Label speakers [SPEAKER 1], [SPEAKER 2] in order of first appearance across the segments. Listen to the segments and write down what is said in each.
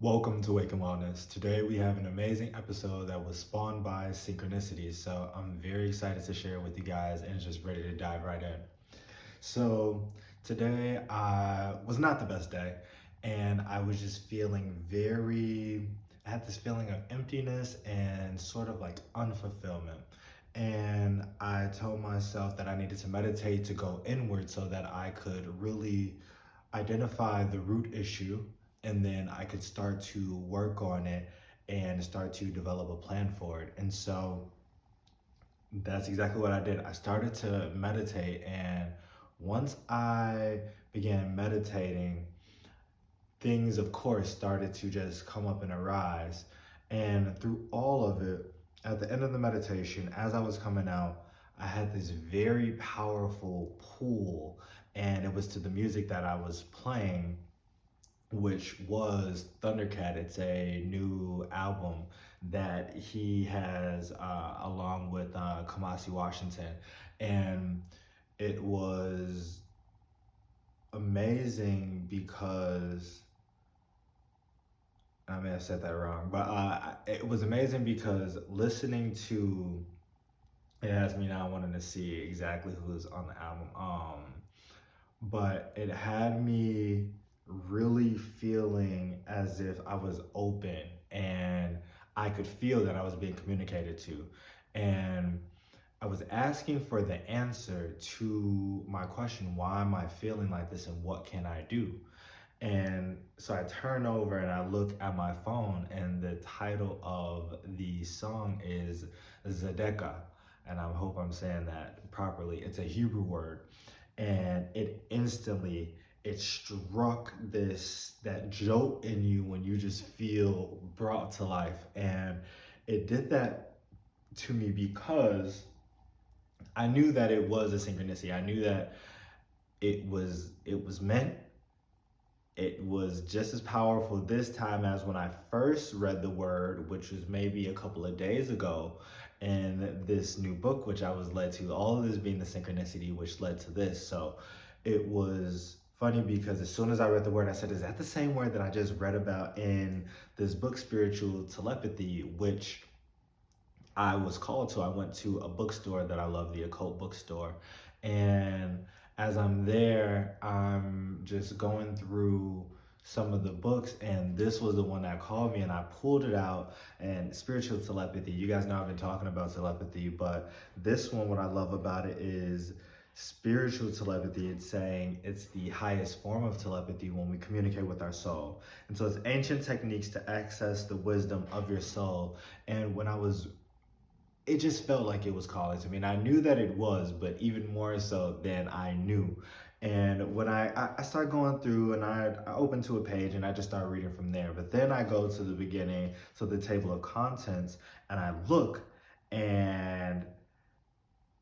[SPEAKER 1] Welcome to Wake and Wellness. Today we have an amazing episode that was spawned by synchronicities. So I'm very excited to share with you guys and just ready to dive right in. So today was not the best day, and I was just feeling I had this feeling of emptiness and sort of like unfulfillment. And I told myself that I needed to meditate to go inward so that I could really identify the root issue, and then I could start to work on it and start to develop a plan for it. And so that's exactly what I did. I started to meditate, and once I began meditating, things, of course, started to just come up and arise. And through all of it, at the end of the meditation, as I was coming out, I had this very powerful pull, and it was to the music that I was playing, which was 𝗕𝗏𝗃𝗏𝗀. It's a new album that he has along with Kamasi Washington. And it was amazing because I may have said that wrong, but it was amazing because listening to it has me now wanting to see exactly who's on the album. But it had me really feeling as if I was open and I could feel that I was being communicated to. And I was asking for the answer to my question, why am I feeling like this and what can I do? And so I turn over and I look at my phone, and the title of the song is 𝗧𝘂𝗃𝗃. And I hope I'm saying that properly. It's a Hebrew word. And it struck that jolt in you when you just feel brought to life. And it did that to me because I knew that it was a synchronicity. I knew that it was meant. It was just as powerful this time as when I first read the word, which was maybe a couple of days ago, in this new book, which I was led to, all of this being the synchronicity, which led to this. So it was funny because as soon as I read the word, I said, is that the same word that I just read about in this book, Spiritual Telepathy, which I was called to? I went to a bookstore that I love, the Occult Bookstore. And as I'm there, I'm just going through some of the books, and this was the one that called me, and I pulled it out. And spiritual telepathy, you guys know I've been talking about telepathy, but this one, what I love about it is spiritual telepathy. It's saying it's the highest form of telepathy when we communicate with our soul. And so it's ancient techniques to access the wisdom of your soul. And it just felt like it was calling to me. And I knew that it was, but even more so than I knew. And when I started going through, and I opened to a page and I just started reading from there. But then I go to the beginning, to the table of contents, and I look, and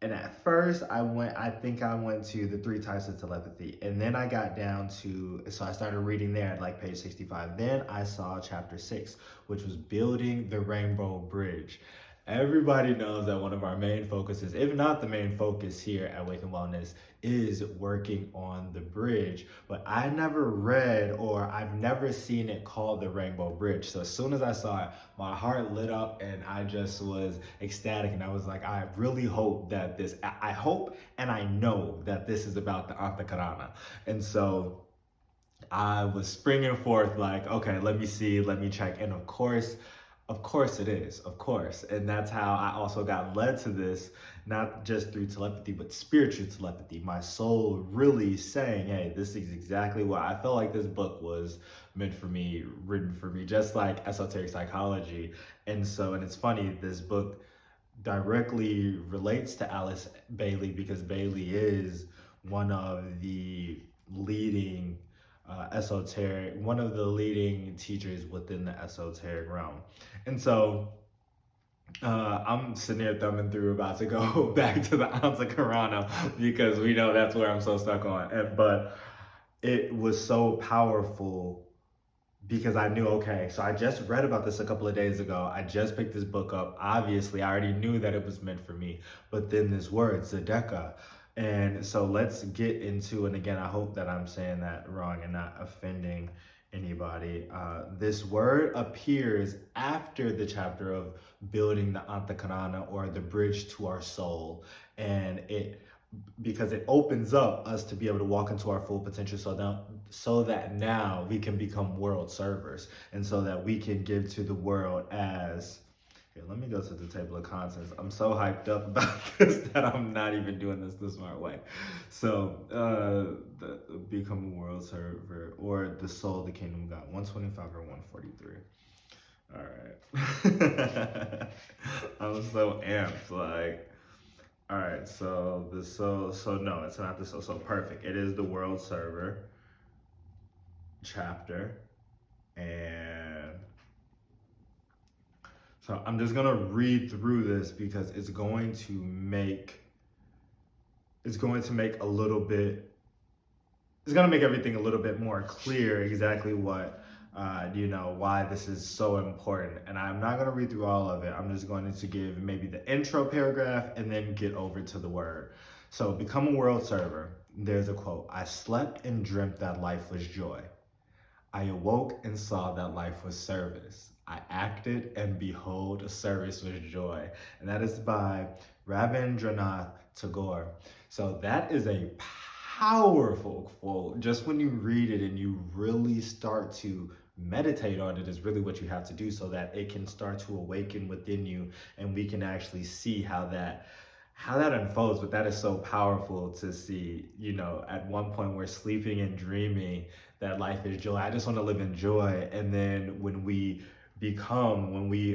[SPEAKER 1] at first I think I went to the 3 types of telepathy. And then I got down to, so I started reading there at like page 65. Then I saw chapter 6, which was building the rainbow bridge. Everybody knows that one of our main focuses, if not the main focus here at Wake and Wellness, is working on the bridge. But I never read, or I've never seen it called the Rainbow Bridge. So as soon as I saw it, my heart lit up and I just was ecstatic. And I was like, I really hope that I hope and I know that this is about the 𝗕𝗏𝗃𝗏𝗃. And so I was springing forth like, okay, let me see, let me check. And of course it is, of course. And that's how I also got led to this, not just through telepathy, but spiritual telepathy. My soul really saying, hey, this is exactly what I felt like this book was meant for me, written for me, just like esoteric psychology. And it's funny, this book directly relates to Alice Bailey because Bailey is one of the leading one of the leading teachers within the esoteric realm. And so I'm sitting here thumbing through, about to go back to the 𝗕𝗏𝗃𝗏𝗃 because we know that's where I'm so stuck on. But it was so powerful because I knew, okay, so I just read about this a couple of days ago. I just picked this book up. Obviously, I already knew that it was meant for me. But then this word, 𝗧𝘂𝗃𝗃. And so let's get into, and again, I hope that I'm saying that wrong and not offending anybody. This word appears after the chapter of building the Antakarana, or the bridge to our soul. And because it opens up us to be able to walk into our full potential, so that now we can become world servers, and so that we can give to the world as, here, let me go to the table of contents. I'm so hyped up about this that I'm not even doing this the smart way. So, become a world server, or the soul of the kingdom of God, 125 or 143. All right. I'm so amped, like, all right, so no, it's not the soul. So perfect. It is the world server chapter. And so I'm just gonna read through this because it's going to make a little bit, it's gonna make everything a little bit more clear exactly what why this is so important. And I'm not going to read through all of it. I'm just going to give maybe the intro paragraph and then get over to the word. So, become a world server. There's a quote: "I slept and dreamt that life was joy. I awoke and saw that life was service. I acted and behold, service was joy." And that is by Rabindranath Tagore. So that is a powerful quote. Just when you read it and you really start to meditate on it, is really what you have to do, so that it can start to awaken within you, and we can actually see how that unfolds. But that is so powerful to see. At one point we're sleeping and dreaming that life is joy. I just want to live in joy. And then when we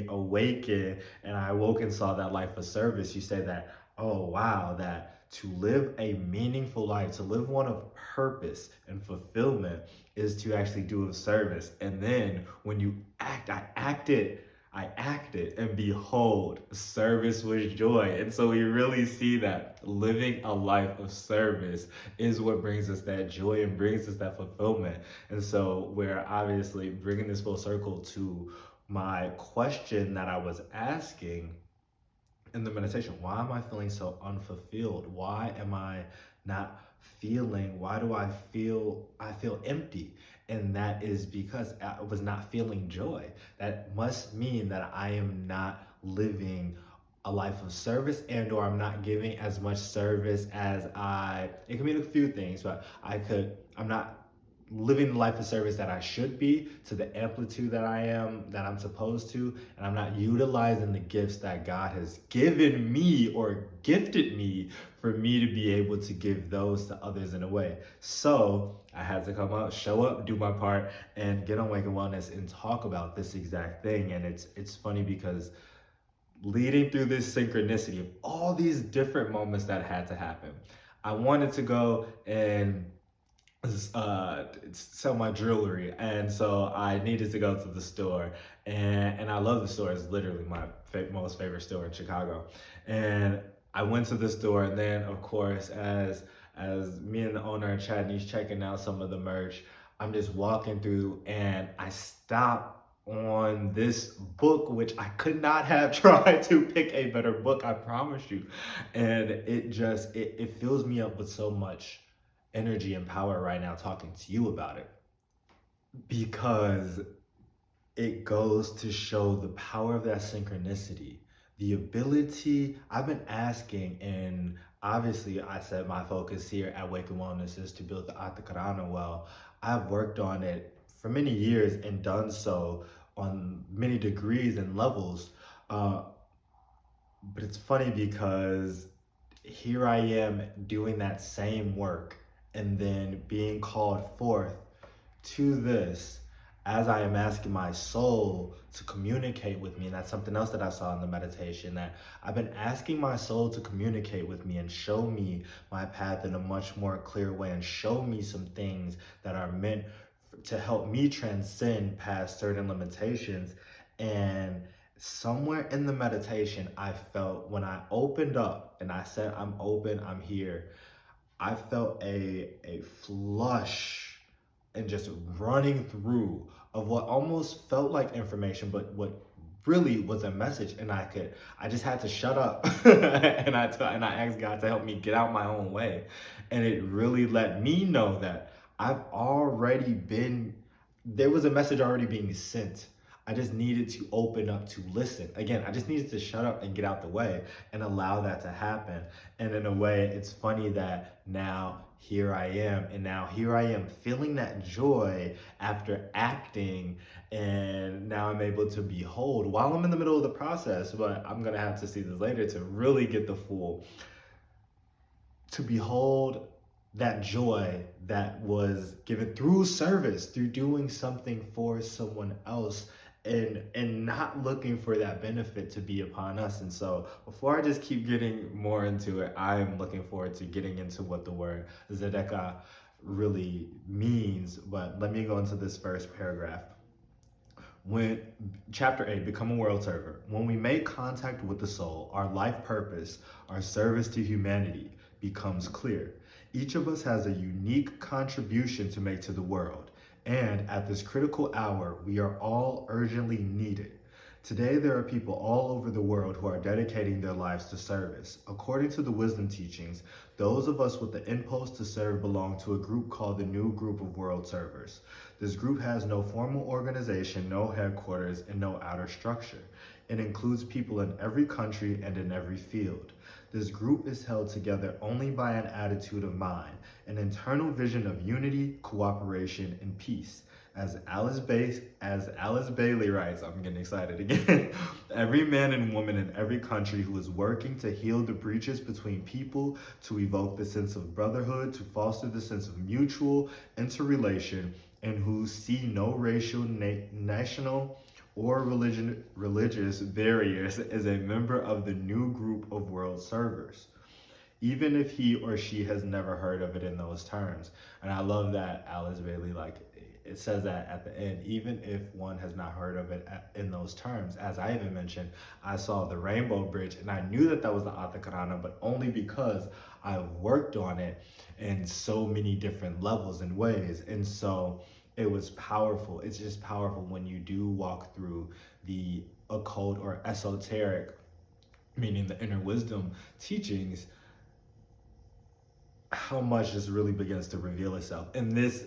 [SPEAKER 1] awaken, and I awoke and saw that life was service, you say that, oh wow, that to live a meaningful life, to live one of purpose and fulfillment, is to actually do a service. And then when you act, I acted, and behold, service was joy. And so we really see that living a life of service is what brings us that joy and brings us that fulfillment. And so we're obviously bringing this full circle to my question that I was asking in the meditation. Why am I feeling so unfulfilled? Why am I not feeling, why do I feel empty? And that is because I was not feeling joy. That must mean that I am not living a life of service, and or I'm not giving as much service as it can mean a few things, but I'm not living the life of service that I should be, to the amplitude that I'm supposed to, and I'm not utilizing the gifts that God has given me or gifted me for me to be able to give those to others in a way. So I had to come up, show up, do my part, and get on Wake and Wellness and talk about this exact thing. And it's funny because leading through this synchronicity of all these different moments that had to happen, I wanted to go and sell my jewelry, and so I needed to go to the store, and I love the store. It's literally my most favorite store in Chicago. And I went to the store, and then of course, as me and the owner are chatting, he's checking out some of the merch. I'm just walking through, and I stop on this book, which I could not have tried to pick a better book, I promise you. And it fills me up with so much energy and power right now talking to you about it, because it goes to show the power of that synchronicity, the ability. I've been asking, and obviously I said my focus here at Wake and Wellness is to build the Antakarana well. I've worked on it for many years and done so on many degrees and levels, but it's funny because here I am doing that same work, and then being called forth to this as I am asking my soul to communicate with me. And that's something else that I saw in the meditation, that I've been asking my soul to communicate with me and show me my path in a much more clear way, and show me some things that are meant to help me transcend past certain limitations. And somewhere in the meditation, I felt, when I opened up and I said, I'm open, I'm here, I felt a flush and just running through of what almost felt like information, but what really was a message. And I just had to shut up and I asked God to help me get out my own way. And it really let me know that I've already been there was a message already being sent. I just needed to open up to listen. Again, I just needed to shut up and get out the way and allow that to happen. And in a way, it's funny that now here I am, and now here I am feeling that joy after acting, and now I'm able to behold while I'm in the middle of the process, but I'm gonna have to see this later to really get the full, to behold that joy that was given through service, through doing something for someone else, and not looking for that benefit to be upon us. And so before I just keep getting more into it, I'm looking forward to getting into what the word tzedakah really means. But let me go into this first paragraph. When chapter 8, become a world server. When we make contact with the soul, our life purpose, our service to humanity becomes clear. Each of us has a unique contribution to make to the world, and at this critical hour, we are all urgently needed. Today, there are people all over the world who are dedicating their lives to service. According to the wisdom teachings, those of us with the impulse to serve belong to a group called the New Group of World Servers. This group has no formal organization, no headquarters, and no outer structure. It includes people in every country and in every field. This group is held together only by an attitude of mind, an internal vision of unity, cooperation, and peace. As 𝗨𝗶𝗃𝗵 writes, I'm getting excited again, every man and woman in every country who is working to heal the breaches between people, to evoke the sense of brotherhood, to foster the sense of mutual interrelation, and who see no racial, national, or religious barriers, is a member of the new group of world servers, even if he or she has never heard of it in those terms. And I love that 𝗨𝗶𝗃𝗵, like, it says that at the end, even if one has not heard of it in those terms. As I even mentioned, I saw the Rainbow Bridge, and I knew that that was the 𝗕𝗃𝗀, but only because I worked on it in so many different levels and ways. And so it was powerful. It's just powerful when you do walk through the occult or esoteric, meaning the inner wisdom teachings, how much this really begins to reveal itself. And this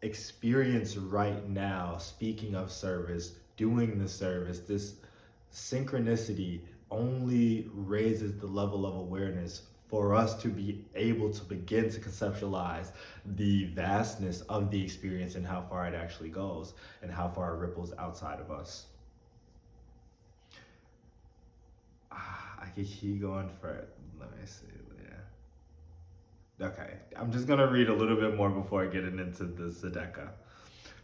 [SPEAKER 1] experience right now, speaking of service, doing the service, this synchronicity only raises the level of awareness for us to be able to begin to conceptualize the vastness of the experience and how far it actually goes and how far it ripples outside of us. I could keep going for it. Let me see. Okay, I'm just gonna read a little bit more before I get into the tzedakah.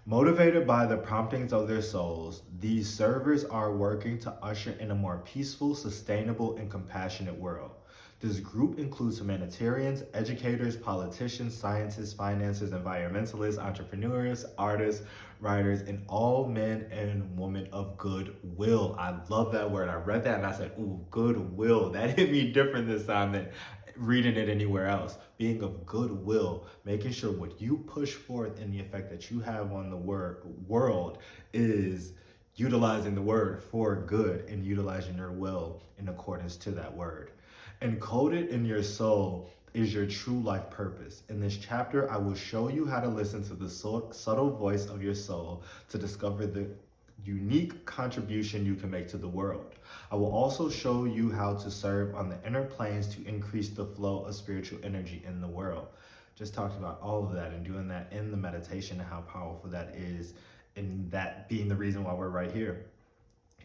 [SPEAKER 1] Motivated by the promptings of their souls, these servers are working to usher in a more peaceful, sustainable, and compassionate world. This group includes humanitarians, educators, politicians, scientists, financiers, environmentalists, entrepreneurs, artists, writers, and all men and women of goodwill. I love that word. I read that and I said, ooh, goodwill. That hit me different this time than reading it anywhere else. Being of goodwill, making sure what you push forth and the effect that you have on the world is utilizing the word for good and utilizing your will in accordance to that word. Encoded in your soul is your true life purpose. In this chapter, I will show you how to listen to the subtle voice of your soul to discover the unique contribution you can make to the world. I will also show you how to serve on the inner planes to increase the flow of spiritual energy in the world. Just talked about all of that and doing that in the meditation and how powerful that is, and that being the reason why we're right here.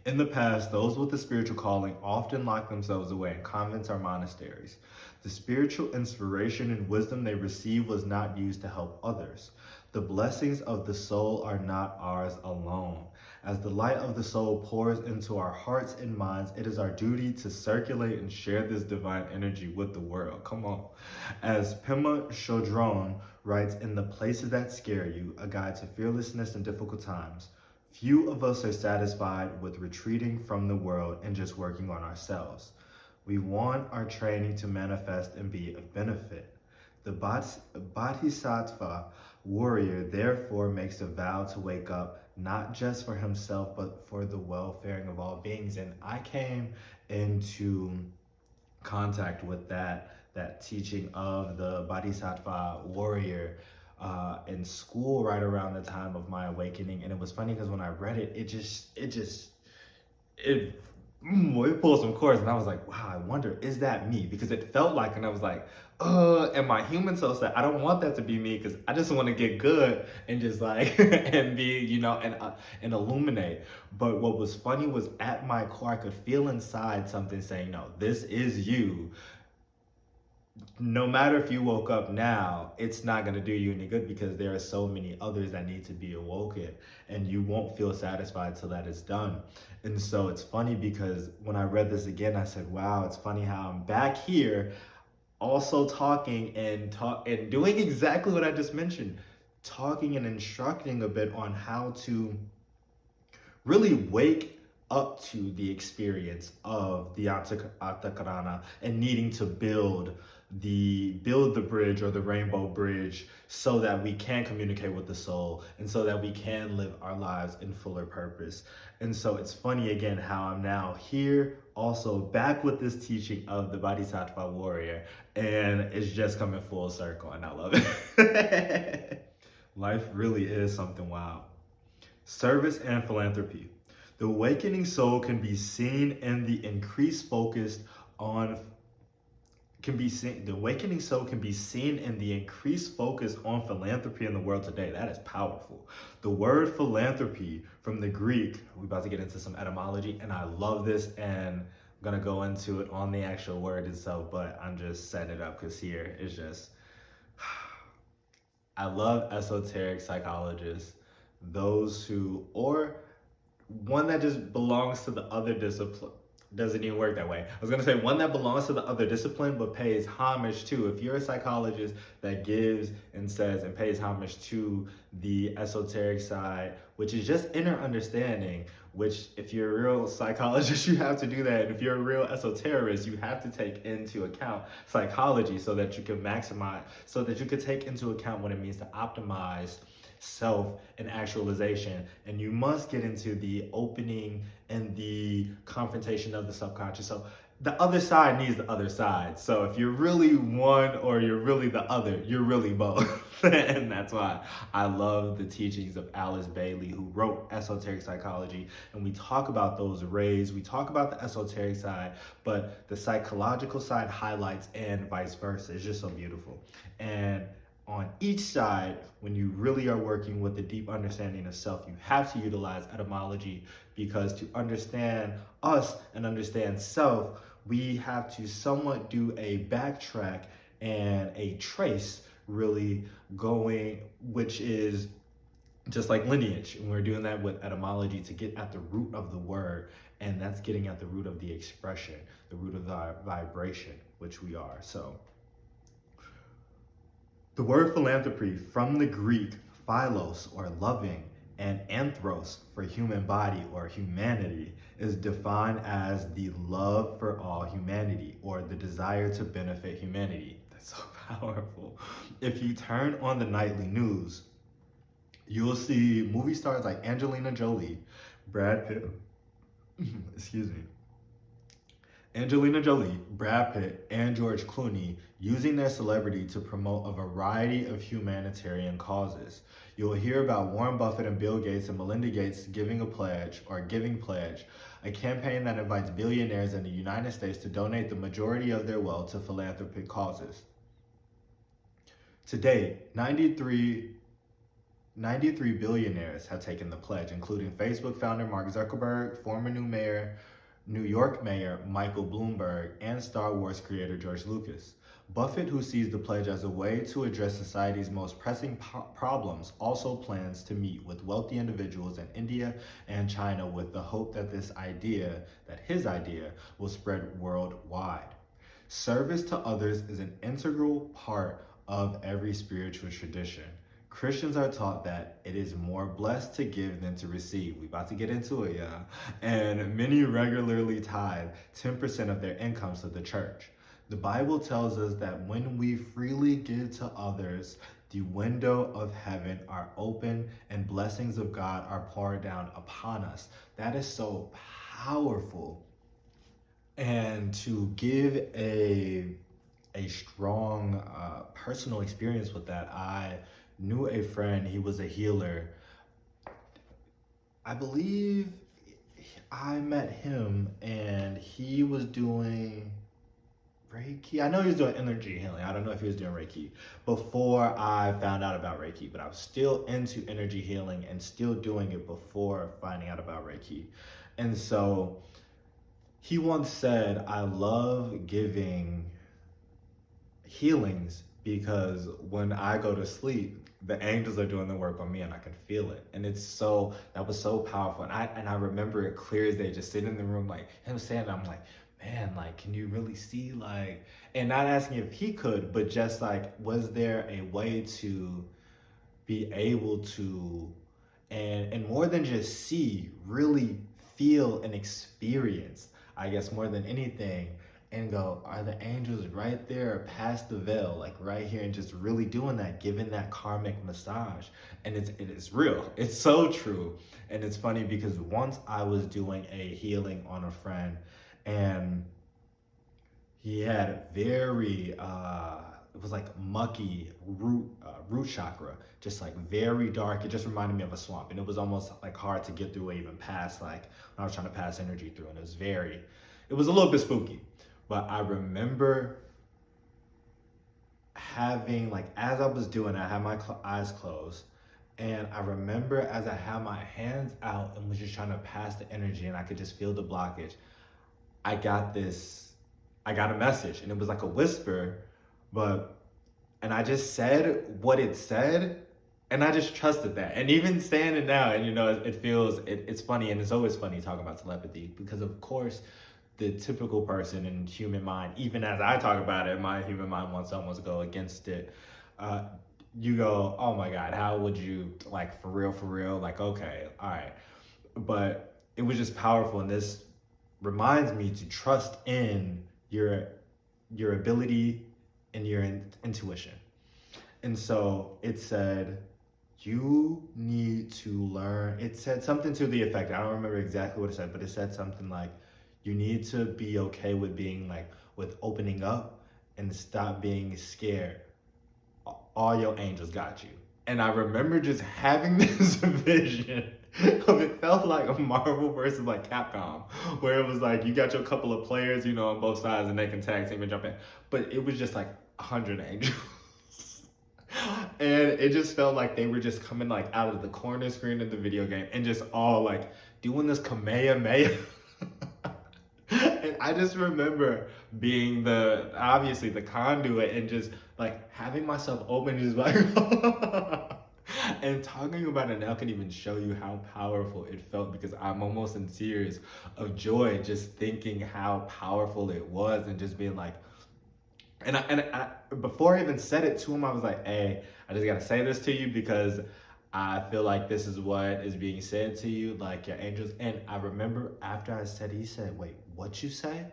[SPEAKER 1] In the past, those with a spiritual calling often locked themselves away in convents or monasteries. The spiritual inspiration and wisdom they received was not used to help others. The blessings of the soul are not ours alone. As the light of the soul pours into our hearts and minds, it is our duty to circulate and share this divine energy with the world. Come on. As Pema Chodron writes in The Places That Scare You, A Guide to Fearlessness in Difficult Times, few of us are satisfied with retreating from the world and just working on ourselves. We want our training to manifest and be of benefit. The Bodhisattva warrior therefore makes a vow to wake up not just for himself, but for the welfare of all beings. And I came into contact with that teaching of the Bodhisattva warrior in school right around the time of my awakening. And it was funny because when I read it, it pulled some chords, and I was like, wow, I wonder, is that me? Because it felt like, and I was like, and my human soul said, I don't want that to be me, because I just want to get good and just like, and be, and illuminate. But what was funny was at my core, I could feel inside something saying, no, this is you. No matter if you woke up now, it's not going to do you any good, because there are so many others that need to be awoken, and you won't feel satisfied till that is done. And so it's funny because when I read this again, I said, wow, it's funny how I'm back here also talking and doing exactly what I just mentioned, talking and instructing a bit on how to really wake up to the experience of the 𝗕𝗃𝗃 and needing to build the bridge, or the rainbow bridge, so that we can communicate with the soul, and so that we can live our lives in fuller purpose. And so it's funny again how I'm now here, also back with this teaching of the Bodhisattva warrior, and it's just coming full circle, and I love it. Life really is something wild. Service and philanthropy. The awakening soul can be seen in the increased focus on the awakening soul can be seen in the increased focus on philanthropy in the world today. That is powerful. The word philanthropy from the Greek, we're about to get into some etymology, and I love this, and I'm gonna go into it on the actual word itself, but I'm just setting it up because here it's just, I love esoteric psychologists, those who, or one that just belongs to the other discipline. Doesn't even work that way. I was gonna say one that belongs to the other discipline but pays homage to. If you're a psychologist that gives and says and pays homage to the esoteric side, which is just inner understanding, which if you're a real psychologist, you have to do that. And if you're a real esoterist, you have to take into account psychology so that you can maximize, so that you can take into account what it means to optimize self and actualization. And you must get into the opening and the confrontation of the subconscious. So the other side needs the other side. So if you're really one or you're really the other, you're really both. And that's why I love the teachings of 𝗨𝗪 Bailey, who wrote Esoteric Psychology. And we talk about those rays, we talk about the esoteric side, but the psychological side highlights, and vice versa. It's just so beautiful. And on each side, when you really are working with a deep understanding of self, you have to utilize etymology, because to understand us and understand self, we have to somewhat do a backtrack and a trace, really going, which is just like lineage. And we're doing that with etymology to get at the root of the word, and that's getting at the root of the expression, the root of the vibration, which we are. So the word philanthropy, from the Greek philos, or loving, and anthros, for human body or humanity, is defined as the love for all humanity, or the desire to benefit humanity. That's so powerful. If you turn on the nightly news, you'll see movie stars like Angelina Jolie, Brad Pitt, excuse me, Angelina Jolie, Brad Pitt, and George Clooney using their celebrity to promote a variety of humanitarian causes. You'll hear about Warren Buffett and Bill Gates and Melinda Gates giving pledge, a campaign that invites billionaires in the United States to donate the majority of their wealth to philanthropic causes. To date, 93 billionaires have taken the pledge, including Facebook founder Mark Zuckerberg, former New York Mayor Michael Bloomberg, and Star Wars creator George Lucas. Buffett, who sees the pledge as a way to address society's most pressing problems, also plans to meet with wealthy individuals in India and China with the hope that his idea will spread worldwide. Service to others is an integral part of every spiritual tradition. Christians are taught that it is more blessed to give than to receive. We about to get into it, y'all. And many regularly tithe 10% of their incomes to the church. The Bible tells us that when we freely give to others, the window of heaven are open and blessings of God are poured down upon us. That is so powerful. And to give a strong personal experience with that, I knew a friend. He was a healer. I believe I met him and he was doing Reiki. I know he was doing energy healing. I don't know if he was doing Reiki before I found out about Reiki, but I was still into energy healing and still doing it before finding out about Reiki. And so he once said, I love giving healings because when I go to sleep, the angels are doing the work on me and I can feel it. And that was so powerful. And I remember it clear as day, just sitting in the room, like him saying, I'm like, man, like, can you really see, like, and not asking if he could, but just like, was there a way to be able to, and more than just see, really feel and experience, I guess more than anything, and go, are the angels right there past the veil, like right here, and just really doing that, giving that karmic massage. And it is real. It's so true. And it's funny because once I was doing a healing on a friend, and he had very it was like mucky root chakra, just like very dark. It just reminded me of a swamp, and it was almost like hard to get through or even pass, like when I was trying to pass energy through. And it was a little bit spooky. But I remember having, like, as I was doing it, I had my eyes closed, and I remember as I had my hands out and was just trying to pass the energy, and I could just feel the blockage, I got a message, and it was like a whisper, and I just said what it said, and I just trusted that. And even saying it now, and it's funny, and it's always funny talking about telepathy, because of course, the typical person in human mind, even as I talk about it, my human mind wants someone to go against it. You go, oh my God, how would you, like, for real? Like, okay, all right. But it was just powerful. And this reminds me to trust in your ability and your intuition. And so it said, you need to learn. It said something to the effect, I don't remember exactly what it said, but it said something like, you need to be okay with being, like, with opening up and stop being scared. All your angels got you. And I remember just having this vision of, it felt like a Marvel versus like Capcom, where it was like you got your couple of players, on both sides, and they can tag team and jump in. But it was just like 100 angels. And it just felt like they were just coming, like, out of the corner screen of the video game and just all, like, doing this Kamehameha. And I just remember being obviously the conduit, and just like having myself open, just like, and talking about it now can even show you how powerful it felt, because I'm almost in tears of joy just thinking how powerful it was, and just being like, and I before I even said it to him, I was like, hey, I just gotta say this to you because I feel like this is what is being said to you, like your angels. And I remember after I said, he said, wait, what you say?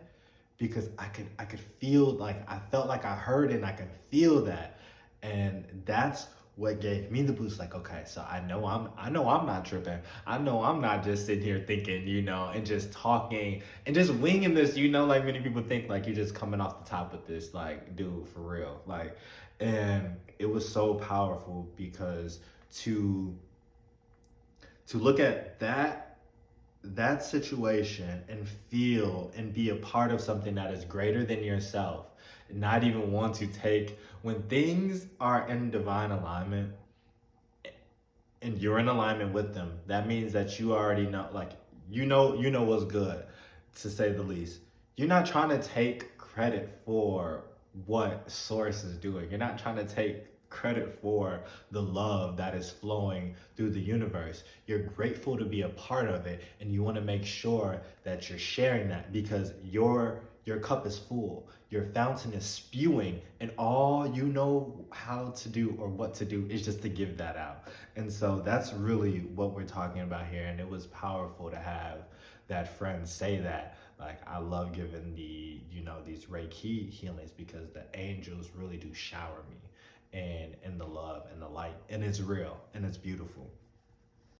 [SPEAKER 1] Because I could feel, like, I felt like I heard it, and I could feel that. And that's what gave me the boost, like, okay, so I know I'm not tripping. I know I'm not just sitting here thinking, and just talking and just winging this, like many people think, like, you're just coming off the top with this, like, dude, for real. Like, and it was so powerful because to look at that situation and feel and be a part of something that is greater than yourself, and not even want to take, when things are in divine alignment and you're in alignment with them, that means that you already know, like, you know what's good, to say the least. You're not trying to take credit for what source is doing. You're not trying to take credit for the love that is flowing through the universe. You're grateful to be a part of it, and you want to make sure that you're sharing that, because your cup is full, your fountain is spewing, and all you know how to do or what to do is just to give that out. And so that's really what we're talking about here. And it was powerful to have that friend say that, like, I love giving these Reiki healings because the angels really do shower me and the love and the light, and it's real and it's beautiful.